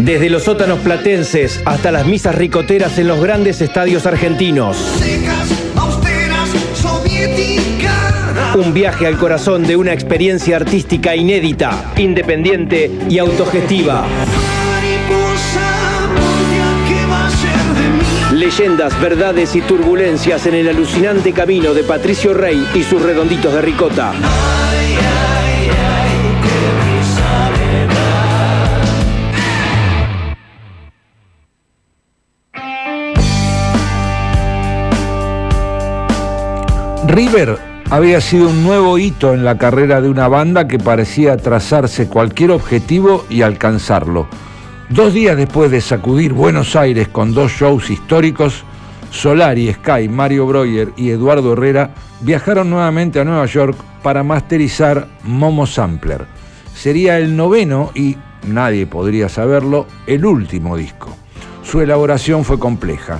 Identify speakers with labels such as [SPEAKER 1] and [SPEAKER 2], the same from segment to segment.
[SPEAKER 1] Desde los sótanos platenses hasta las misas ricoteras en los grandes estadios argentinos. Un viaje al corazón de una experiencia artística inédita, independiente y autogestiva. Leyendas, verdades y turbulencias en el alucinante camino de Patricio Rey y sus redonditos de ricota.
[SPEAKER 2] River había sido un nuevo hito en la carrera de una banda que parecía trazarse cualquier objetivo y alcanzarlo. 2 días después de sacudir Buenos Aires con 2 shows históricos, Solari, Sky, Mario Breuer y Eduardo Herrera viajaron nuevamente a Nueva York para masterizar Momo Sampler. Sería el 9º y, nadie podría saberlo, el último disco. Su elaboración fue compleja.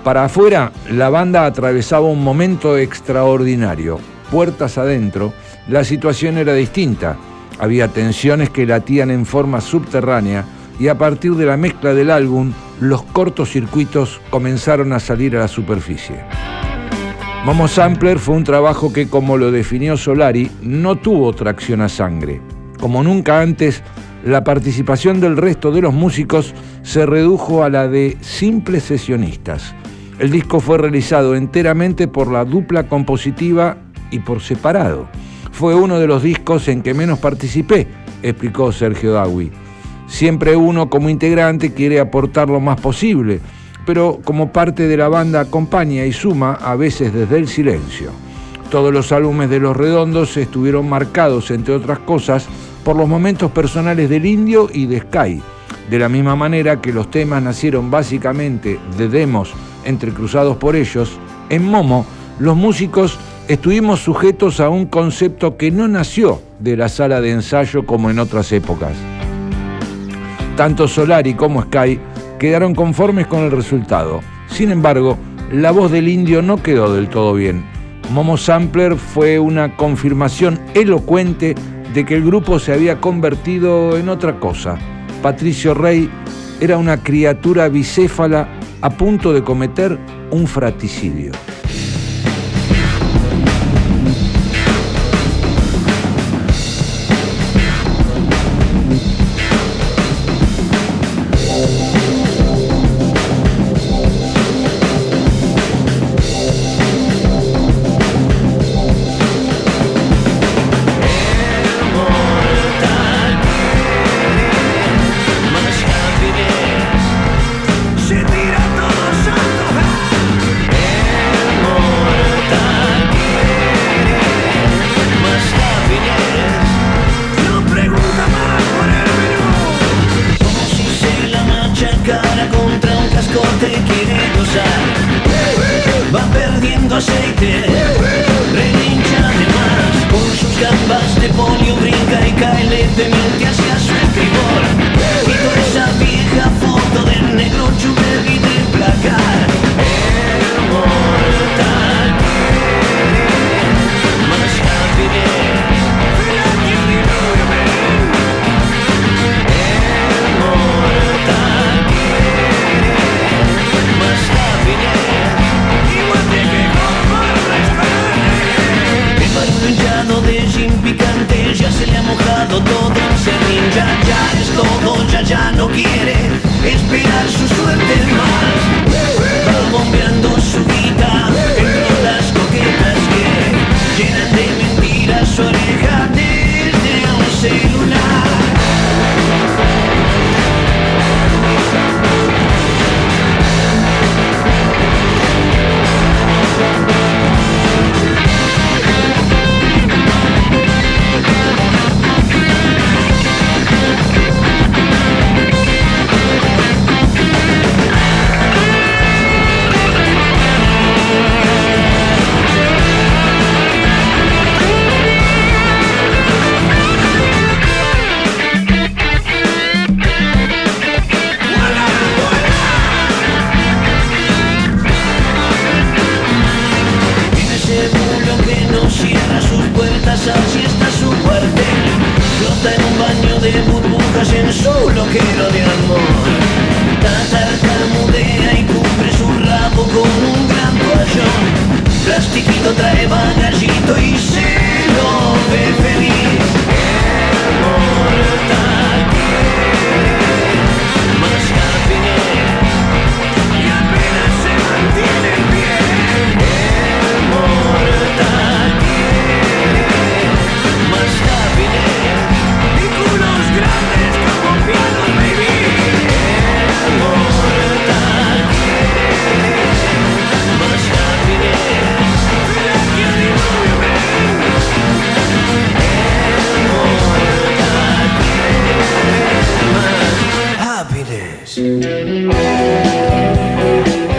[SPEAKER 2] Para afuera, la banda atravesaba un momento extraordinario. Puertas adentro, la situación era distinta. Había tensiones que latían en forma subterránea y a partir de la mezcla del álbum, los cortocircuitos comenzaron a salir a la superficie. Momo Sampler fue un trabajo que, como lo definió Solari, no tuvo tracción a sangre. Como nunca antes, la participación del resto de los músicos se redujo a la de simples sesionistas. El disco fue realizado enteramente por la dupla compositiva y por separado. Fue uno de los discos en que menos participé, explicó Sergio Dawi. Siempre uno como integrante quiere aportar lo más posible, pero como parte de la banda acompaña y suma a veces desde el silencio. Todos los álbumes de Los Redondos estuvieron marcados, entre otras cosas, por los momentos personales del Indio y de Sky. De la misma manera que los temas nacieron básicamente de demos entrecruzados por ellos, en Momo los músicos estuvimos sujetos a un concepto que no nació de la sala de ensayo como en otras épocas. Tanto Solari como Sky quedaron conformes con el resultado. Sin embargo, la voz del Indio no quedó del todo bien. Momo Sampler fue una confirmación elocuente de que el grupo se había convertido en otra cosa. Patricio Rey era una criatura bicéfala a punto de cometer un fratricidio.
[SPEAKER 3] Ya no quiere esperar su suerte más. Va bombeando su vida entre las coquetas que llenan de mentiras su oreja desde un celular. Así está su cuartel, flota en un baño de burbujas en su loquero de amor. plastiquito trae bagallito y se lo ve feliz. Mortal más happiness y apenas se mantiene en pie. Mortal más happiness y culos grandes como piano, baby. Mortal más happiness. Feel like you need to move your man.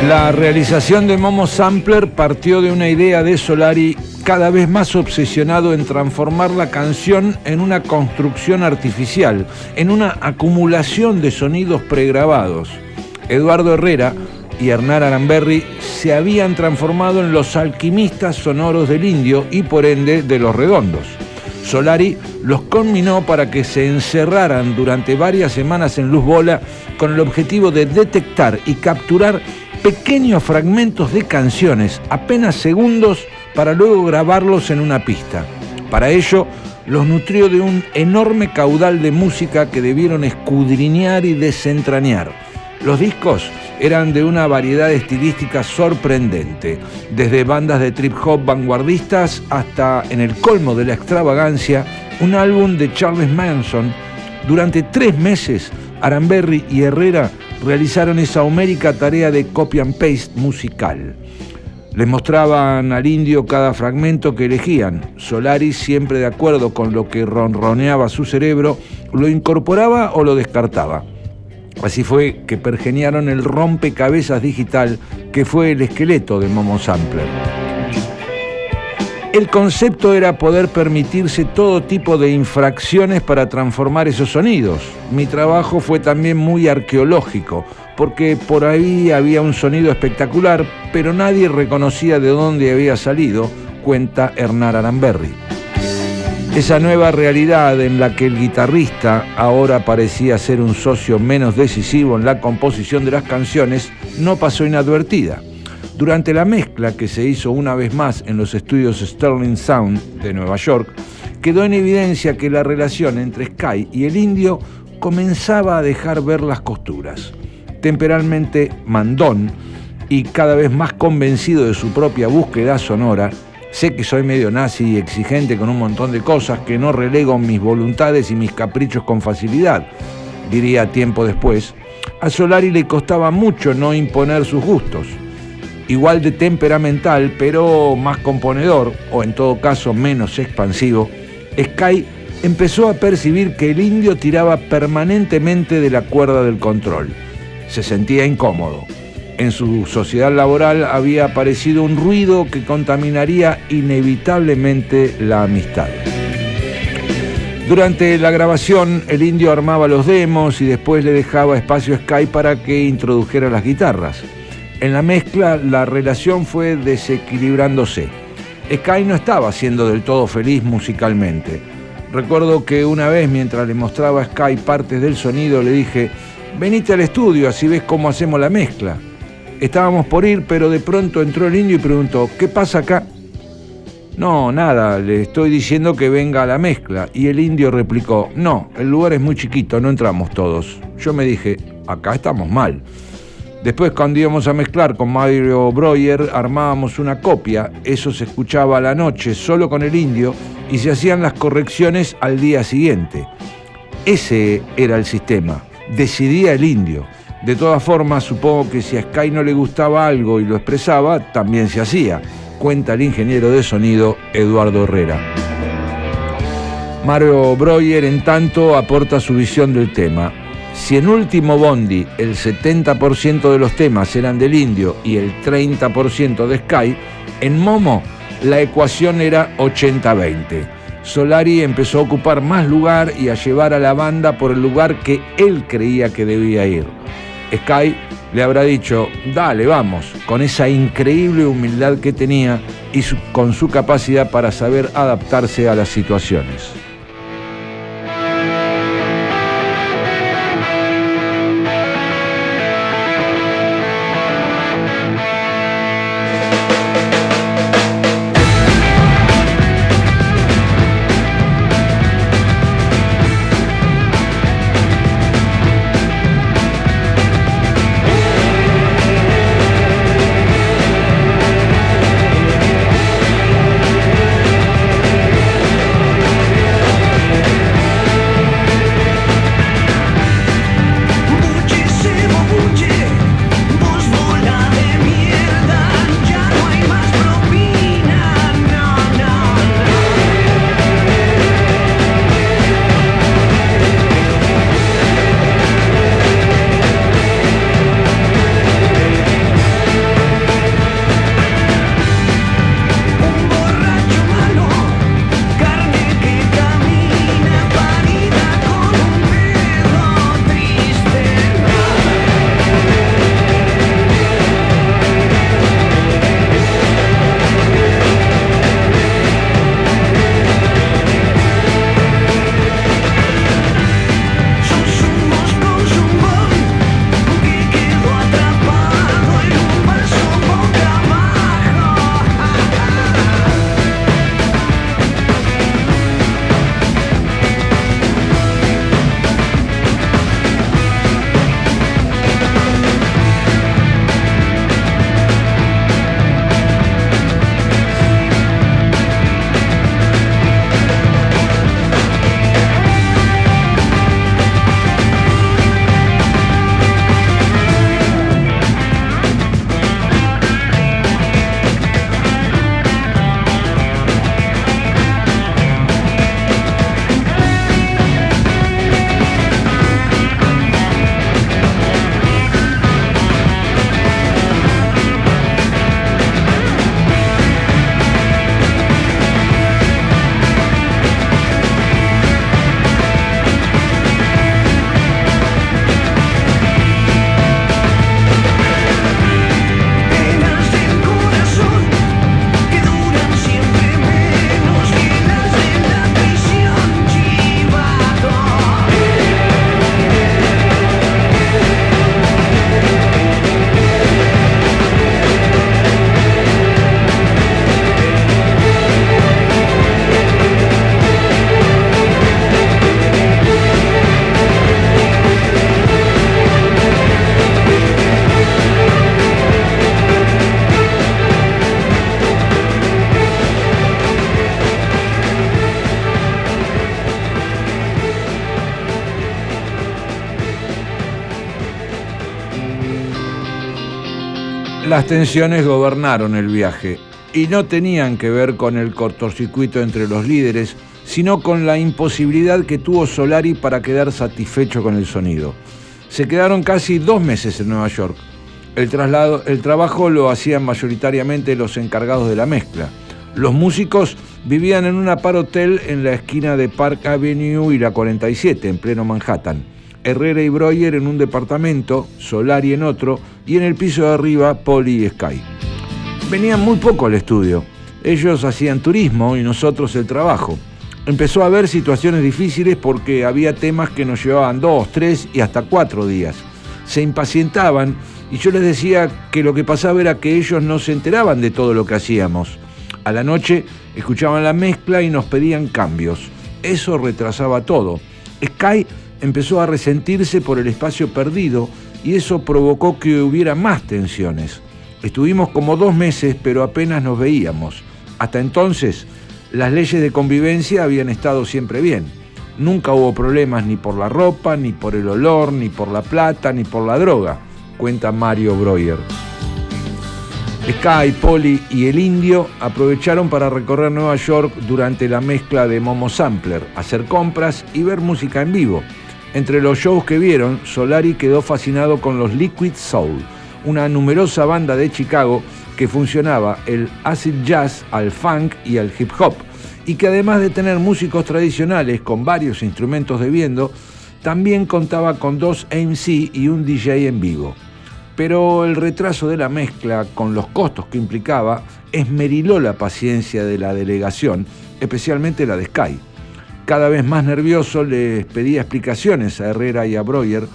[SPEAKER 2] La realización de Momo Sampler partió de una idea de Solari cada vez más obsesionado en transformar la canción en una construcción artificial, en una acumulación de sonidos pregrabados. Eduardo Herrera y Hernán Aranberri se habían transformado en los alquimistas sonoros del Indio y por ende de Los Redondos. Solari los conminó para que se encerraran durante varias semanas en Luz Bola con el objetivo de detectar y capturar pequeños fragmentos de canciones, apenas segundos, para luego grabarlos en una pista. Para ello, los nutrió de un enorme caudal de música que debieron escudriñar y desentrañar. Los discos eran de una variedad estilística sorprendente, desde bandas de trip hop vanguardistas hasta, en el colmo de la extravagancia, un álbum de Charles Manson. Durante 3 meses, Aranberri y Herrera realizaron esa homérica tarea de copy and paste musical. Les mostraban al Indio cada fragmento que elegían. Solari, siempre de acuerdo con lo que ronroneaba su cerebro, lo incorporaba o lo descartaba. Así fue que pergeniaron el rompecabezas digital que fue el esqueleto de Momo Sampler. El concepto era poder permitirse todo tipo de infracciones para transformar esos sonidos. Mi trabajo fue también muy arqueológico, porque por ahí había un sonido espectacular, pero nadie reconocía de dónde había salido, cuenta Hernán Aranberri. Esa nueva realidad en la que el guitarrista ahora parecía ser un socio menos decisivo en la composición de las canciones no pasó inadvertida. Durante la mezcla que se hizo una vez más en los estudios Sterling Sound de Nueva York, quedó en evidencia que la relación entre Sky y el Indio comenzaba a dejar ver las costuras. Temperalmente mandón y cada vez más convencido de su propia búsqueda sonora, sé que soy medio nazi y exigente con un montón de cosas, que no relego mis voluntades y mis caprichos con facilidad, diría tiempo después. A Solari le costaba mucho no imponer sus gustos. Igual de temperamental, pero más componedor, o en todo caso menos expansivo, Sky empezó a percibir que el Indio tiraba permanentemente de la cuerda del control. Se sentía incómodo. En su sociedad laboral había aparecido un ruido que contaminaría inevitablemente la amistad. Durante la grabación, el Indio armaba los demos y después le dejaba espacio a Sky para que introdujera las guitarras. En la mezcla, la relación fue desequilibrándose. Sky no estaba siendo del todo feliz musicalmente. Recuerdo que una vez, mientras le mostraba a Sky partes del sonido, le dije: venite al estudio, así ves cómo hacemos la mezcla. Estábamos por ir, pero de pronto entró el Indio y preguntó: ¿qué pasa acá? No, nada, le estoy diciendo que venga a la mezcla. Y el Indio replicó: no, el lugar es muy chiquito, no entramos todos. Yo me dije: acá estamos mal. Después, cuando íbamos a mezclar con Mario Breuer, armábamos una copia. Eso se escuchaba a la noche solo con el Indio y se hacían las correcciones al día siguiente. Ese era el sistema. Decidía el Indio. De todas formas, supongo que si a Sky no le gustaba algo y lo expresaba, también se hacía, cuenta el ingeniero de sonido Eduardo Herrera. Mario Breuer, en tanto, aporta su visión del tema. Si en Último Bondi el 70% de los temas eran del Indio y el 30% de Sky, en Momo la ecuación era 80-20. Solari empezó a ocupar más lugar y a llevar a la banda por el lugar que él creía que debía ir. Sky le habrá dicho: dale, vamos, con esa increíble humildad que tenía y con su capacidad para saber adaptarse a las situaciones. Las tensiones gobernaron el viaje y no tenían que ver con el cortocircuito entre los líderes, sino con la imposibilidad que tuvo Solari para quedar satisfecho con el sonido. Se quedaron casi 2 meses en Nueva York. El trabajo lo hacían mayoritariamente los encargados de la mezcla. Los músicos vivían en un apart-hotel en la esquina de Park Avenue y la 47, en pleno Manhattan. Herrera y Breuer en un departamento, Solari en otro, y en el piso de arriba, Poli y Sky. Venían muy poco al estudio. Ellos hacían turismo y nosotros el trabajo. Empezó a haber situaciones difíciles porque había temas que nos llevaban 2, 3 y hasta 4 días. Se impacientaban y yo les decía que lo que pasaba era que ellos no se enteraban de todo lo que hacíamos. A la noche escuchaban la mezcla y nos pedían cambios. Eso retrasaba todo. Sky empezó a resentirse por el espacio perdido y eso provocó que hubiera más tensiones. Estuvimos como 2 meses, pero apenas nos veíamos. Hasta entonces, las leyes de convivencia habían estado siempre bien. Nunca hubo problemas ni por la ropa, ni por el olor, ni por la plata, ni por la droga, cuenta Mario Breuer. Sky, Poli y el Indio aprovecharon para recorrer Nueva York durante la mezcla de Momo Sampler, hacer compras y ver música en vivo. Entre los shows que vieron, Solari quedó fascinado con los Liquid Soul, una numerosa banda de Chicago que funcionaba el acid jazz al funk y al hip hop, y que además de tener músicos tradicionales con varios instrumentos de viento, también contaba con 2 MC y un DJ en vivo. Pero el retraso de la mezcla, con los costos que implicaba, esmeriló la paciencia de la delegación, especialmente la de Sky. Cada vez más nervioso les pedía explicaciones a Herrera y a Breuer.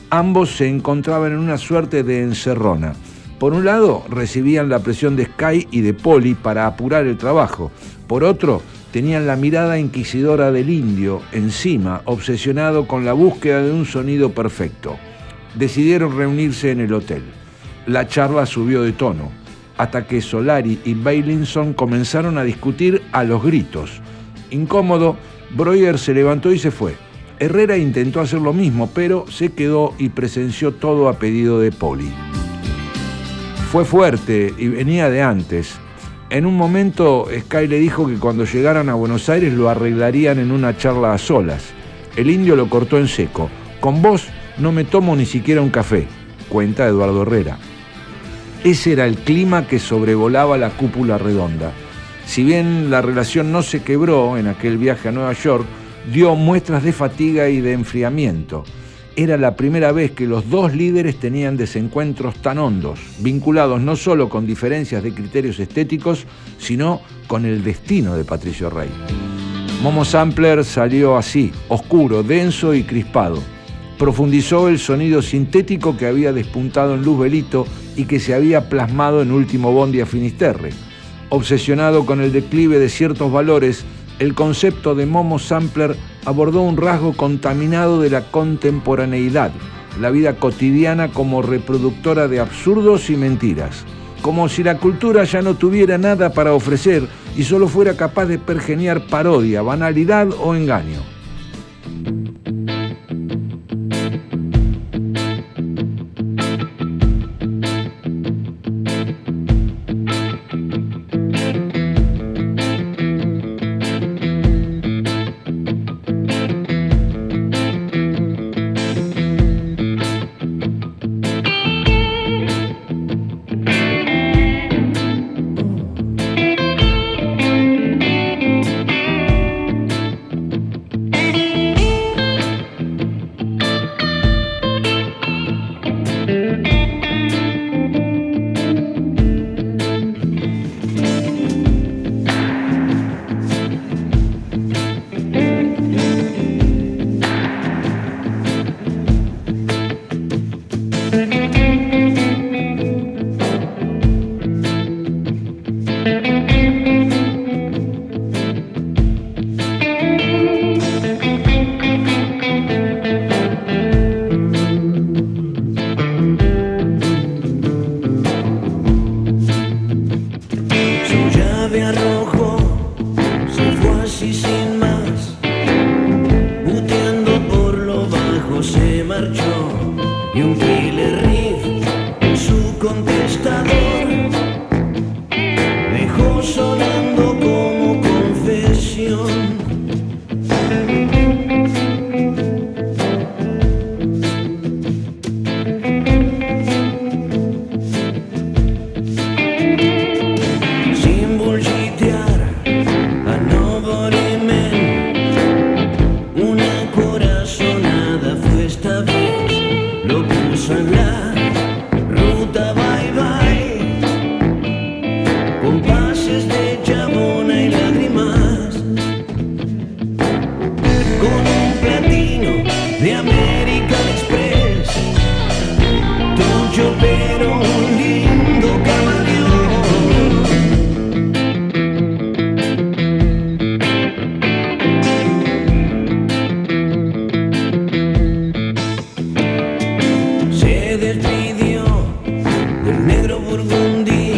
[SPEAKER 2] Ambos se encontraban en una suerte de encerrona. Por un lado, recibían la presión de Sky y de Poli para apurar el trabajo. Por otro, tenían la mirada inquisidora del Indio encima, obsesionado con la búsqueda de un sonido perfecto. Decidieron reunirse en el hotel. La charla subió de tono, hasta que Solari y Bailinson comenzaron a discutir a los gritos. Incómodo, Breuer se levantó y se fue. Herrera intentó hacer lo mismo, pero se quedó y presenció todo a pedido de Poli. Fue fuerte y venía de antes. En un momento, Sky le dijo que cuando llegaran a Buenos Aires lo arreglarían en una charla a solas. El Indio lo cortó en seco. Con vos no me tomo ni siquiera un café, cuenta Eduardo Herrera. Ese era el clima que sobrevolaba la cúpula redonda. Si bien la relación no se quebró en aquel viaje a Nueva York, dio muestras de fatiga y de enfriamiento. Era la primera vez que los 2 líderes tenían desencuentros tan hondos, vinculados no solo con diferencias de criterios estéticos, sino con el destino de Patricio Rey. Momo Sampler salió así, oscuro, denso y crispado. Profundizó el sonido sintético que había despuntado en Luz Velito y que se había plasmado en Último Bondi a Finisterre. Obsesionado con el declive de ciertos valores, el concepto de Momo Sampler abordó un rasgo contaminado de la contemporaneidad, la vida cotidiana como reproductora de absurdos y mentiras. Como si la cultura ya no tuviera nada para ofrecer y solo fuera capaz de pergeñar parodia, banalidad o engaño.
[SPEAKER 3] y un killer riff en su contestador. sonando como confesión. Sin bullshitear a nobody man, una corazonada fue esta vez, lo puso en la ruta bye bye, compases de chabona y lágrimas, con un platino de American Express, tuyo pero un lindo camaleón. Se despidió del negro burgundí,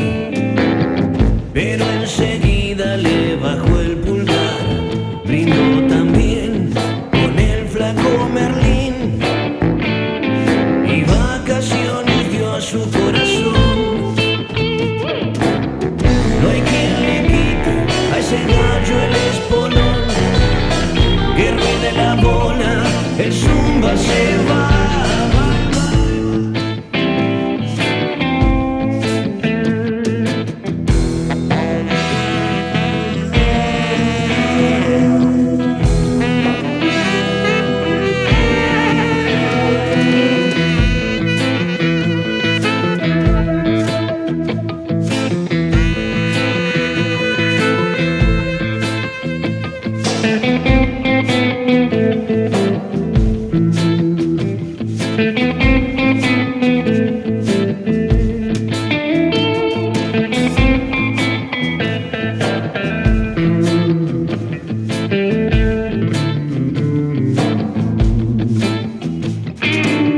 [SPEAKER 3] pero enseguida le bajó el pulgar. Brindó también con el flaco Merlín y vacaciones dio a su corazón. No hay quien le quite a ese gallo el espolón, que ruede la bola, el zumba se va.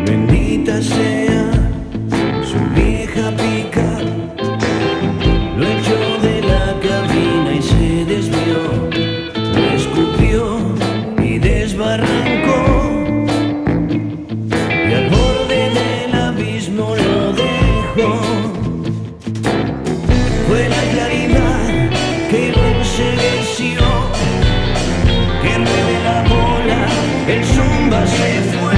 [SPEAKER 3] Bendita sea su vieja pica, lo echó de la cabina y se desvió, lo escupió y desbarrancó, y al borde del abismo lo dejó. Fue la claridad que lo ensegueció, que ruede la bola, el zumba se fue.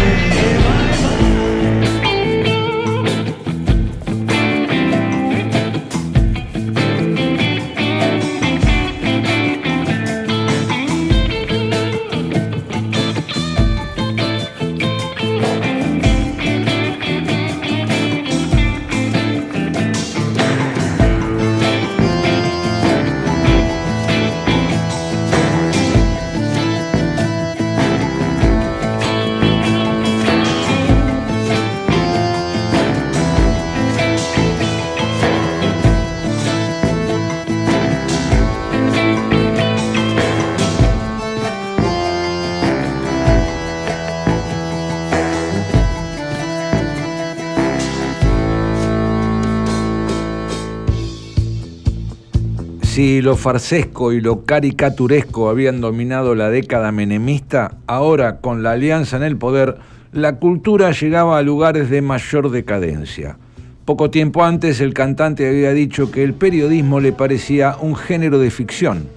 [SPEAKER 2] Si lo farsesco y lo caricaturesco habían dominado la década menemista, ahora, con la alianza en el poder, la cultura llegaba a lugares de mayor decadencia. Poco tiempo antes, el cantante había dicho que el periodismo le parecía un género de ficción.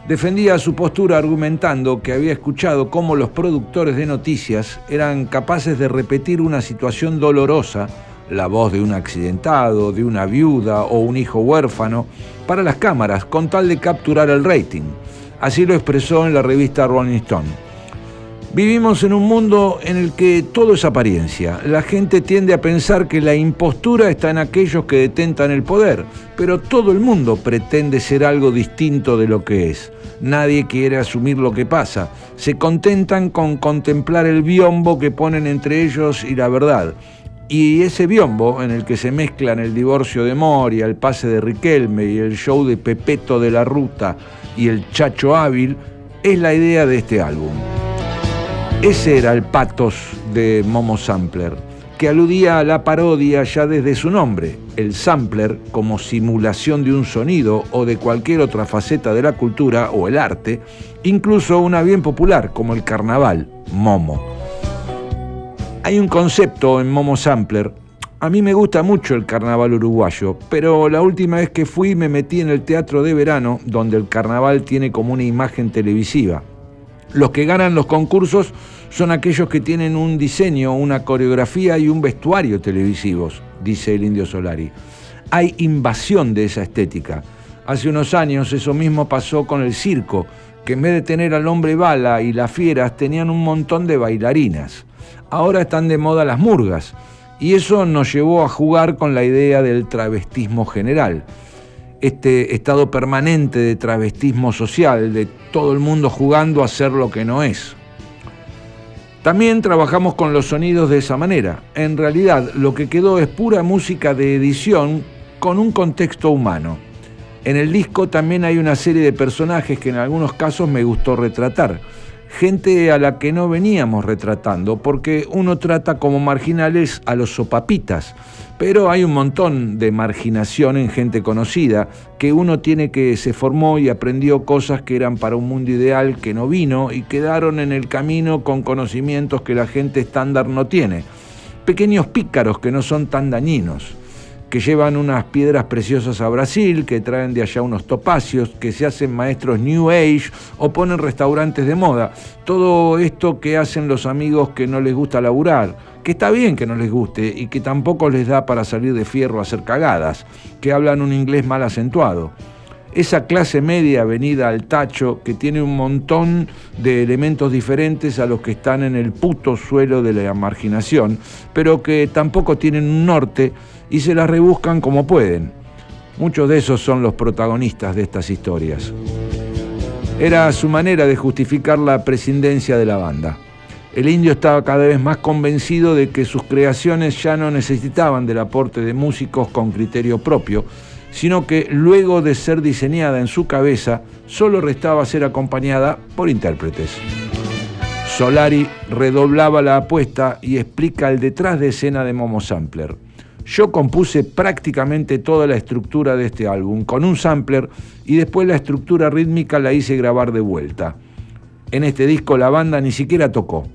[SPEAKER 2] Defendía su postura argumentando que había escuchado cómo los productores de noticias eran capaces de repetir una situación dolorosa, la voz de un accidentado, de una viuda o un hijo huérfano, para las cámaras, con tal de capturar el rating. Así lo expresó en la revista Rolling Stone. Vivimos en un mundo en el que todo es apariencia. La gente tiende a pensar que la impostura está en aquellos que detentan el poder, pero todo el mundo pretende ser algo distinto de lo que es. Nadie quiere asumir lo que pasa. Se contentan con contemplar el biombo que ponen entre ellos y la verdad. Y ese biombo, en el que se mezclan el divorcio de Moria, el pase de Riquelme y el show de Pepeto de la Ruta y el Chacho Hábil, es la idea de este álbum. Ese era el pathos de Momo Sampler, que aludía a la parodia ya desde su nombre, el sampler como simulación de un sonido o de cualquier otra faceta de la cultura o el arte, incluso una bien popular como el carnaval, Momo. Hay un concepto en Momo Sampler, A mí me gusta mucho el carnaval uruguayo, pero la última vez que fui me metí en el teatro de verano, donde el carnaval tiene como una imagen televisiva. Los que ganan los concursos son aquellos que tienen un diseño, una coreografía y un vestuario televisivos, dice el Indio Solari. Hay invasión de esa estética. Hace unos años eso mismo pasó con el circo, que en vez de tener al hombre bala y las fieras, tenían un montón de bailarinas. Ahora están de moda las murgas, y eso nos llevó a jugar con la idea del travestismo general. Este estado permanente de travestismo social, de todo el mundo jugando a ser lo que no es. También trabajamos con los sonidos de esa manera. En realidad, lo que quedó es pura música de edición con un contexto humano. En el disco también hay una serie de personajes que en algunos casos me gustó retratar. Gente a la que no veníamos retratando, porque uno trata como marginales a los sopapitas, pero hay un montón de marginación en gente conocida, que uno tiene que se formó y aprendió cosas que eran para un mundo ideal que no vino y quedaron en el camino con conocimientos que la gente estándar no tiene. Pequeños pícaros que no son tan dañinos, que llevan unas piedras preciosas a Brasil, que traen de allá unos topacios, que se hacen maestros New Age o ponen restaurantes de moda. Todo esto que hacen los amigos que no les gusta laburar, que está bien que no les guste y que tampoco les da para salir de fierro a hacer cagadas, que hablan un inglés mal acentuado. Esa clase media venida al tacho que tiene un montón de elementos diferentes a los que están en el puto suelo de la marginación, pero que tampoco tienen un norte y se las rebuscan como pueden. Muchos de esos son los protagonistas de estas historias. Era su manera de justificar la prescindencia de la banda. El Indio estaba cada vez más convencido de que sus creaciones ya no necesitaban del aporte de músicos con criterio propio, sino que luego de ser diseñada en su cabeza, solo restaba ser acompañada por intérpretes. Solari redoblaba la apuesta y explica el detrás de escena de Momo Sampler. Yo compuse prácticamente toda la estructura de este álbum con un sampler y después la estructura rítmica la hice grabar de vuelta. En este disco la banda ni siquiera tocó.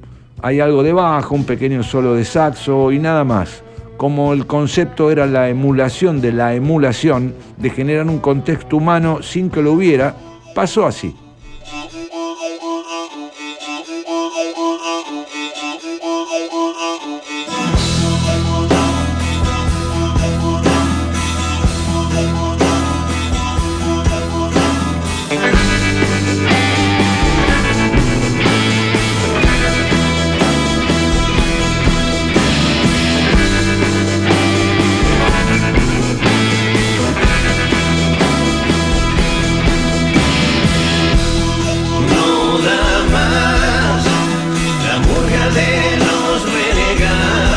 [SPEAKER 2] Hay algo de bajo, un pequeño solo de saxo y nada más. Como el concepto era la emulación de la emulación, de generar un contexto humano sin que lo hubiera, pasó así.
[SPEAKER 3] No da más la murga de los renegados.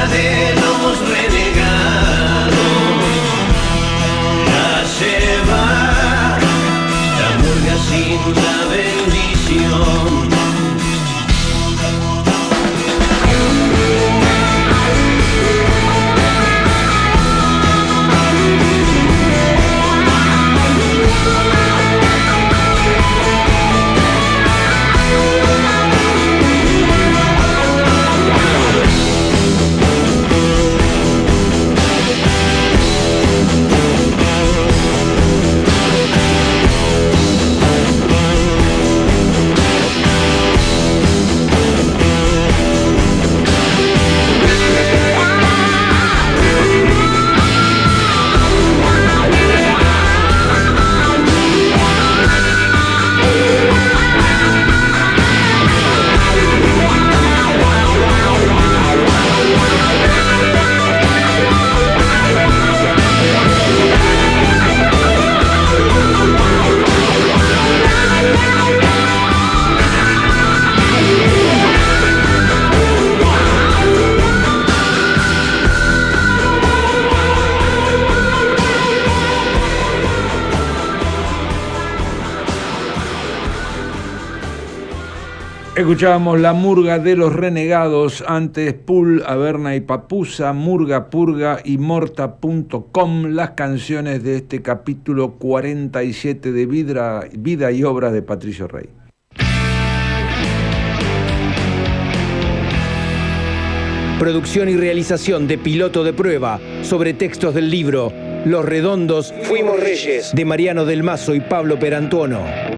[SPEAKER 3] murga de los renegados ya se va, la murga sin la bendición.
[SPEAKER 2] Escuchábamos La Murga de los Renegados, antes Pool, Averna y Papusa, Murga, Purga y Morta.com, las canciones de este capítulo 47 de Vida y Obra de Patricio Rey.
[SPEAKER 1] Producción y realización de piloto de prueba sobre textos del libro Los Redondos Fuimos Reyes de Mariano del Mazo y Pablo Perantuono.